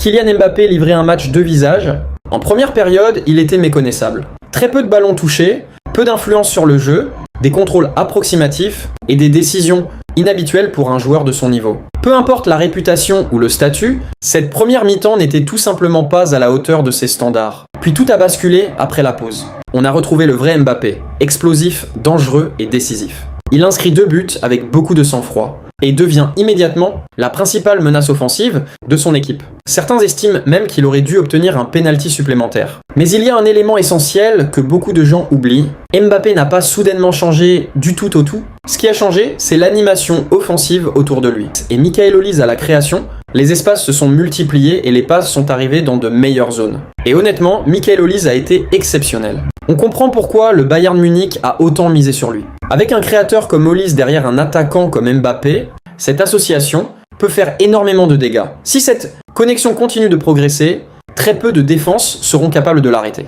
Kylian Mbappé livrait un match de visage. En première période, il était méconnaissable. Très peu de ballons touchés, peu d'influence sur le jeu, des contrôles approximatifs et des décisions inhabituelles pour un joueur de son niveau. Peu importe la réputation ou le statut, cette première mi-temps n'était tout simplement pas à la hauteur de ses standards. Puis tout a basculé après la pause. On a retrouvé le vrai Mbappé, explosif, dangereux et décisif. Il inscrit 2 buts avec beaucoup de sang-froid et devient immédiatement la principale menace offensive de son équipe. Certains estiment même qu'il aurait dû obtenir un penalty supplémentaire. Mais il y a un élément essentiel que beaucoup de gens oublient. Mbappé n'a pas soudainement changé du tout au tout. Ce qui a changé, c'est l'animation offensive autour de lui. Et Michael Olise à la création, les espaces se sont multipliés et les passes sont arrivées dans de meilleures zones. Et honnêtement, Michael Olise a été exceptionnel. On comprend pourquoi le Bayern Munich a autant misé sur lui. Avec un créateur comme Olise derrière un attaquant comme Mbappé, cette association peut faire énormément de dégâts. Si cette connexion continue de progresser, très peu de défenses seront capables de l'arrêter.